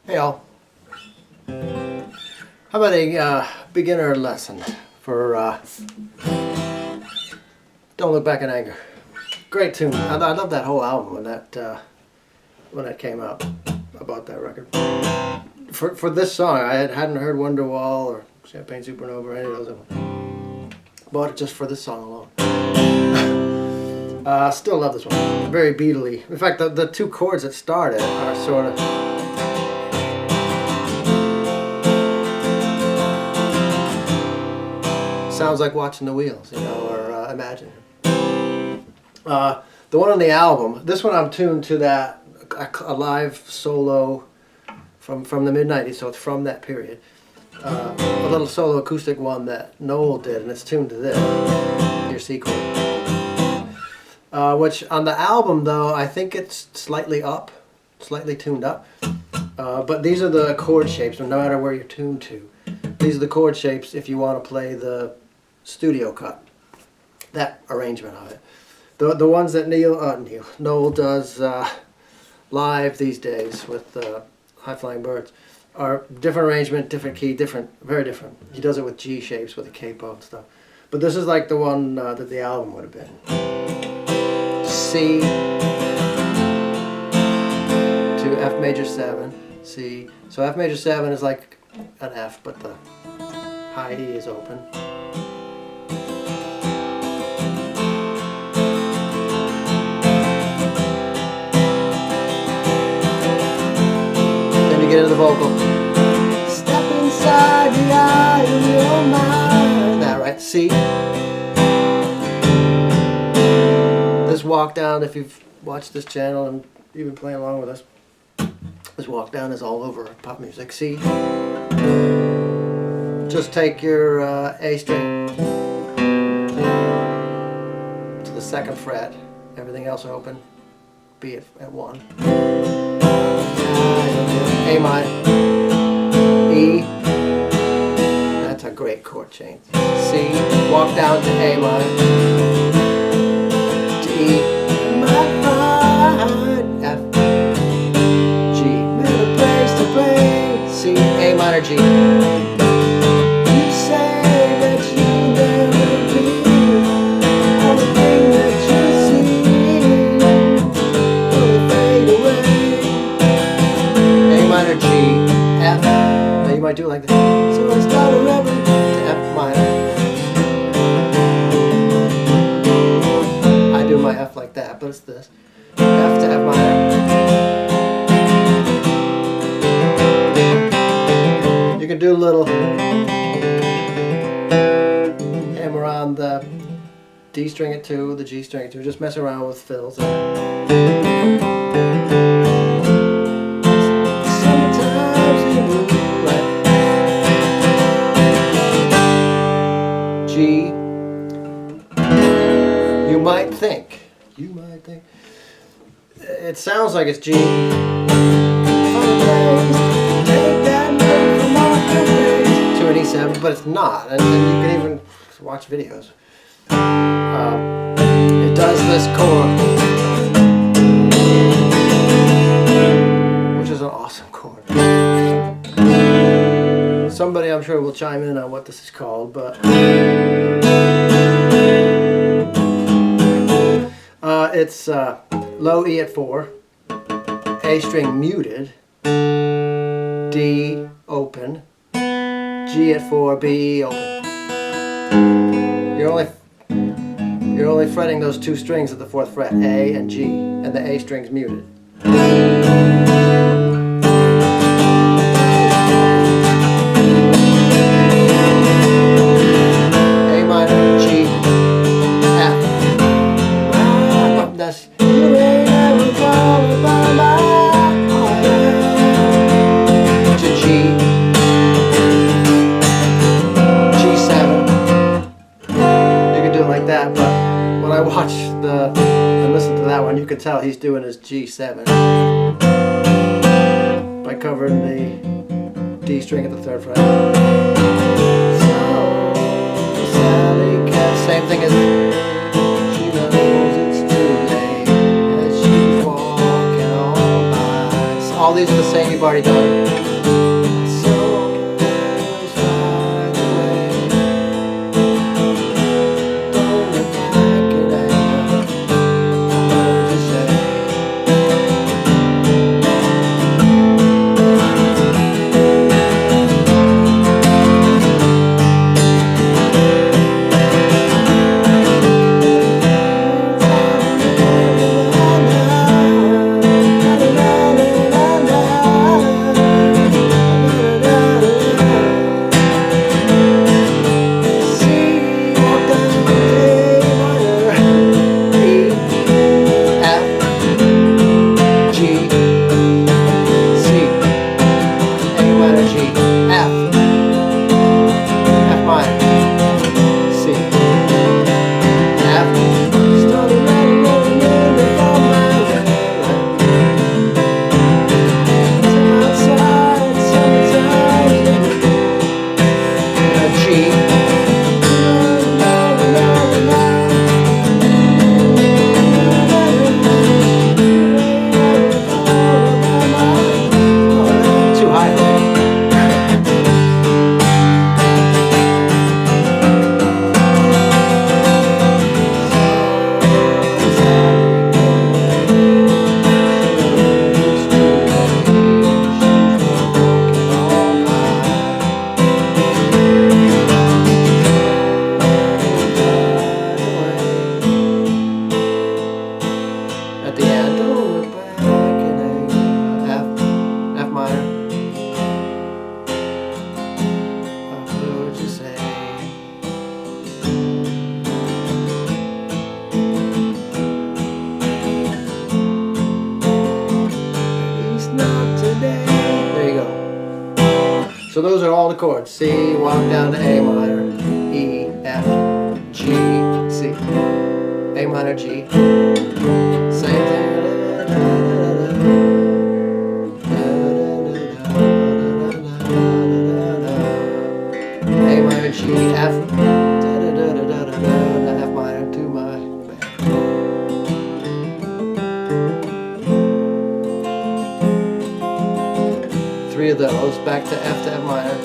Hey all, how about a beginner lesson for Don't Look Back in Anger. Great tune. I love that whole album when that came out. I bought that record. For this song, I hadn't heard Wonderwall or Champagne Supernova or any of those. Bought it just for this song alone. Still love this one. Very beatly. In fact, the two chords that start it are sort of... sounds like Watching the Wheels, you know, or Imagine. The one on the album, this one I'm tuned to that, a live solo from the mid-90s, so it's from that period. A little solo acoustic one that Noel did, and it's tuned to this, your C chord. Which on the album, though, I think it's slightly tuned up. But these are the chord shapes, no matter where you're tuned to. These are the chord shapes if you want to play the studio cut, that arrangement of it. The ones that Noel does live these days with High Flying Birds are different arrangement, different key, very different. He does it with G shapes with a capo and stuff. But this is like the one that the album would have been. C to F major 7, C. So F major 7 is like an F, but the high E is open. Then you get into the vocal. Step inside the eye of your mind. That right? C. This walk down, if you've watched this channel and you've been playing along with us, this walk down is all over pop music. C. Just take your A string to the 2nd fret. Everything else open. B at 1. A minor. E. That's a great chord change. C. Walk down to A minor. To E. F. G. Better place to play. C. A minor G. I do like this. So I start a reverend to F minor. I do my F like that, but it's this. F to F minor. You can do a little hammer on the D string at 2, the G string at 2. Just mess around with fills. G. You might think, it sounds like it's G. 2 and E7, but it's not, and you can even watch videos. It does this chord, which is an awesome chord. Somebody I'm sure will chime in on what this is called, but it's low E at 4, A string muted, D open, G at 4, B open. You're only fretting those 2 strings at the 4th fret, A and G, and the A string's muted. And listen to that one, you can tell he's doing his G7 by covering the D string at the 3rd fret. So, Sally Cat, same thing as she knows it's too late as she's walking on by. all these are the same you've already done. At the end, don't look back in F minor. What would you say? At least not today. There you go. So those are all the chords. C, walk down to A minor, E, F, G, C, A minor, G. Same thing. A minor, G, F, F minor to my back. Three of those back to F to F minor.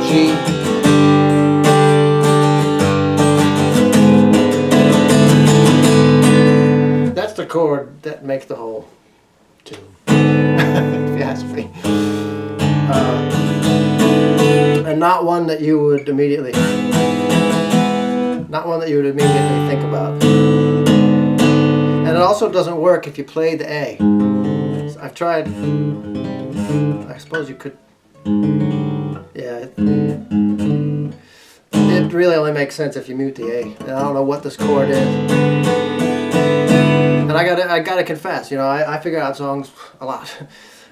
G. That's the chord that makes the whole tune, if you ask me. And not one that you would immediately think about. And it also doesn't work if you play the A. I've tried. I suppose you could. Yeah. It really only makes sense if you mute the A. And I don't know what this chord is. And I gotta confess, you know, I figure out songs a lot.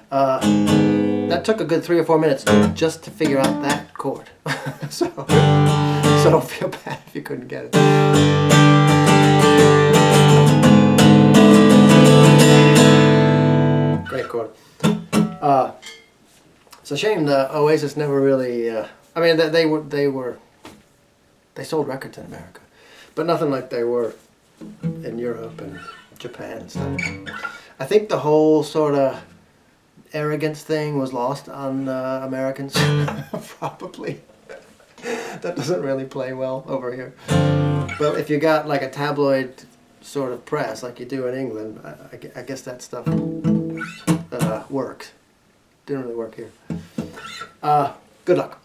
That took a good 3 or 4 minutes just to figure out that chord. so don't feel bad if you couldn't get it. Great chord. It's a shame the Oasis never really. I mean, they sold records in America, but nothing like they were in Europe and Japan and stuff. I think the whole sort of arrogance thing was lost on Americans, probably. That doesn't really play well over here. But if you got like a tabloid sort of press like you do in England, I guess that stuff works. Didn't really work here. Good luck.